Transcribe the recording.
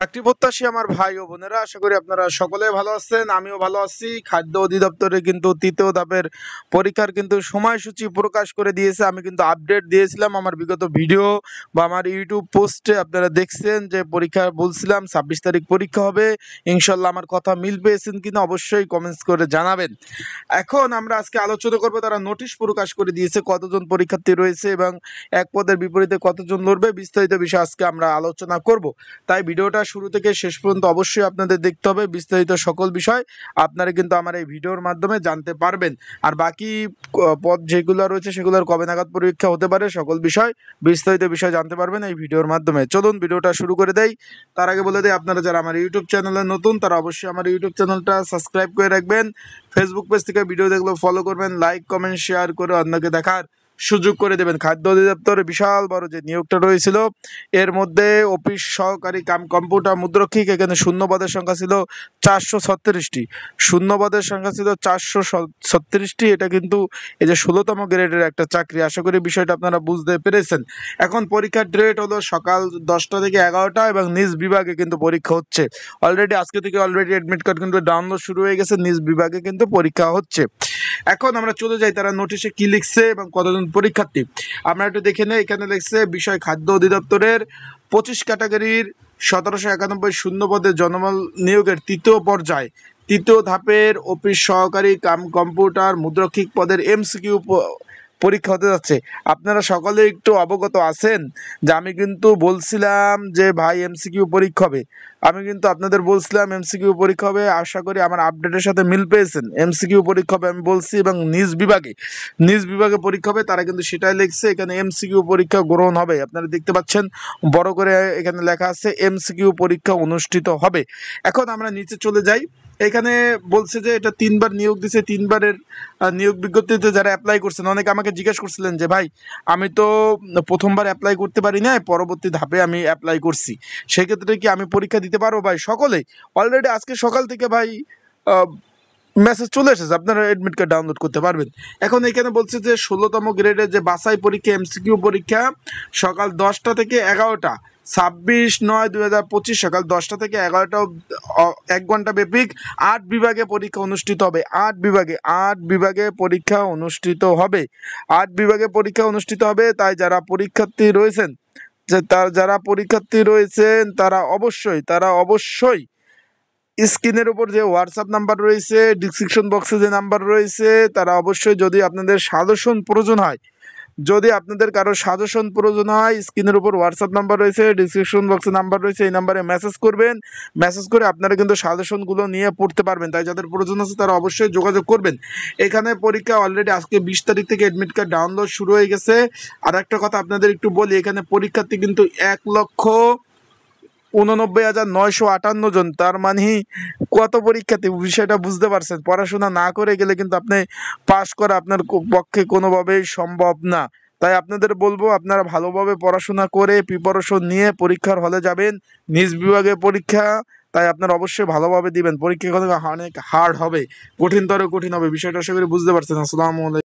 চাকরি প্রত্যাশী আমার ভাই ও বোনেরা, আশা করি আপনারা সকলে ভালো আছেন। আমিও ভালো আছি। খাদ্য অধিদপ্তরে কিন্তু তৃতীয় ধাপের পরীক্ষার কিন্তু সময়সূচি প্রকাশ করে দিয়েছে। আমি কিন্তু আপডেট দিয়েছিলাম আমার বিগত ভিডিও বা আমার ইউটিউব পোস্টে। আপনারা দেখছেন যে পরীক্ষা বলছিলাম 26 তারিখ পরীক্ষা হবে। ইনশাল্লাহ আমার কথা মিল পেয়েছেন কিনা অবশ্যই কমেন্টস করে জানাবেন। এখন আমরা আজকে আলোচনা করব, তারা নোটিশ প্রকাশ করে দিয়েছে কতজন পরীক্ষার্থী রয়েছে এবং এক পদের বিপরীতে কতজন লড়বে। বিস্তারিত বিষয় আজকে আমরা আলোচনা করব। তাই ভিডিওটা শুরু থেকে শেষ পর্যন্ত অবশ্যই আপনাদের দেখতে হবে। বিস্তারিত সকল বিষয় আপনারা কিন্তু আমার এই ভিডিওর মাধ্যমে জানতে পারবেন। আর বাকি পদ যেগুলো রয়েছে সেগুলোর কবে নাগাদ পরীক্ষা হতে পারে সকল বিষয় বিস্তারিত বিষয় জানতে পারবেন এই ভিডিওর মাধ্যমে। চলুন ভিডিওটা শুরু করে দেই। তার আগে বলে দিই, আপনারা যারা আমার ইউটিউব চ্যানেলে নতুন তারা অবশ্যই আমার ইউটিউব চ্যানেলটা সাবস্ক্রাইব করে রাখবেন। ফেসবুক পেজ থেকে ভিডিও দেখলে ফলো করবেন, লাইক কমেন্ট শেয়ার করে অন্যকে দেখার সুযোগ করে দেবেন। খাদ্য অধিদপ্তরে বিশাল বড় যে নিয়োগটা রয়েছিল, এর মধ্যে অফিস সহকারী কাম কম্পিউটার মুদ্রক্ষিক, এখানে শূন্যপদের সংখ্যা ছিল 436টি। শূন্যপদের সংখ্যা ছিল 436টি। এটা কিন্তু এই যে 16তম গ্রেডের একটা চাকরি। আশা করি বিষয়টা আপনারা বুঝতে পেরেছেন। এখন পরীক্ষার ডেট হলো সকাল 10টা থেকে 11টা এবং নিজ বিভাগে কিন্তু পরীক্ষা হচ্ছে। অলরেডি আজকে থেকে অ্যাডমিট কার্ড কিন্তু ডাউনলোড শুরু হয়ে গেছে। নিজ বিভাগে কিন্তু পরীক্ষা হচ্ছে। এখন আমরা চলে যাই তারা নোটিশে কি লিখছে এবং কতজন পরীক্ষার্থী। আমরা একটু দেখে নেই। এখানে লিখছে বিষয় খাদ্য অধিদপ্তরের 25 ক্যাটাগরির 1791 শূন্য পদে জনবল নিয়োগের তৃতীয় পর্যায় তৃতীয় ধাপের অফিস সহকারী কাম কম্পিউটার মুদ্রক্ষিক পদের এমসিকিউ পরীক্ষা হতে যাচ্ছে। আপনারা সকলে একটু অবগত আছেন যে আমি কিন্তু বলছিলাম যে ভাই এমসিকিউ পরীক্ষা হবে। আমি কিন্তু আপনাদের বলছিলাম এমসিকিউ পরীক্ষা হবে। আশা করি আমার আপডেটের সাথে মিল পেয়েছেন। এমসিকিউ পরীক্ষা হবে আমি বলছি এবং নিজ বিভাগে পরীক্ষা হবে। তারা কিন্তু সেটাই লিখছে, এখানে এমসিকিউ পরীক্ষা গ্রহণ হবে। আপনারা দেখতে পাচ্ছেন বড় করে এখানে লেখা আছে এমসিকিউ পরীক্ষা অনুষ্ঠিত হবে। এখন আমরা নিচে চলে যাই। এখানে বলছে যে এটা 3বার নিয়োগ দিছে। 3বারের নিয়োগ বিজ্ঞপ্তিতে যারা অ্যাপ্লাই করছেন, অনেকে আমাকে জিজ্ঞেস করছিলেন যে ভাই আমি তো প্রথমবার অ্যাপ্লাই করতে পারি না, পরবর্তী ধাপে আমি অ্যাপ্লাই করছি, সেক্ষেত্রে কি আমি পরীক্ষা দিতে পারবো? ভাই সকলেই অলরেডি আজকে সকাল থেকে ভাই মেসেজ চলে এসেছে, আপনারা অ্যাডমিট কার্ড ডাউনলোড করতে পারবেন। এখন এখানে বলছে যে 16তম গ্রেডের যে বাছাই পরীক্ষা এমসিকিউ পরীক্ষা সকাল 10টা থেকে 11টা 26/9/2025 সকাল 10টা থেকে 11টা 1 ঘন্টা ব্যাপী 8 বিভাগে পরীক্ষা অনুষ্ঠিত হবে। 8 বিভাগে পরীক্ষা অনুষ্ঠিত হবে। 8 বিভাগে পরীক্ষা অনুষ্ঠিত হবে। তাই যারা পরীক্ষার্থী রয়েছেন তারা অবশ্যই স্ক্রিনের উপর যে হোয়াটসঅ্যাপ নাম্বার রয়েছে, ডিসক্রিপশন বক্সে যে নাম্বার রয়েছে, তারা অবশ্যই যদি আপনাদের সাজেশন প্রয়োজন হয়, যদি আপনাদের কারো সাজেশন প্রয়োজন হয়, স্ক্রিনের উপর হোয়াটসঅ্যাপ নাম্বার রয়েছে, ডিসক্রিপশন বক্সে নাম্বার রয়েছে, এই নাম্বারে মেসেজ করবেন। মেসেজ করে আপনারা কিন্তু সাজেশনগুলো নিয়ে পড়তে পারবেন। তাই যাদের প্রয়োজন আছে তারা অবশ্যই যোগাযোগ করবেন। এখানে পরীক্ষা অলরেডি আজকে 20 তারিখ থেকে অ্যাডমিট কার্ড ডাউনলোড শুরু হয়ে গেছে। আর একটা কথা আপনাদের একটু বলি, এখানে পরীক্ষার্থী কিন্তু 1,89,958 জন। তার মানে কত পরীক্ষার্থী, বিষয়টা বুঝতে পারছেন। পড়াশোনা না করে গেলে কিন্তু আপনি পাশ করা আপনার পক্ষে কোনোভাবেই সম্ভব না। তাই আপনাদের বলবো আপনারা ভালোভাবে পড়াশোনা করে প্রিপারেশন নিয়ে পরীক্ষার হলে যাবেন। নিজ বিভাগে পরীক্ষা, তাই আপনারা অবশ্যই ভালোভাবে দিবেন। পরীক্ষা অনেক হার্ড হবে, কঠিন হবে। বিষয়টা আশা করি বুঝতে পারছেন। আসসালামু আলাইকুম।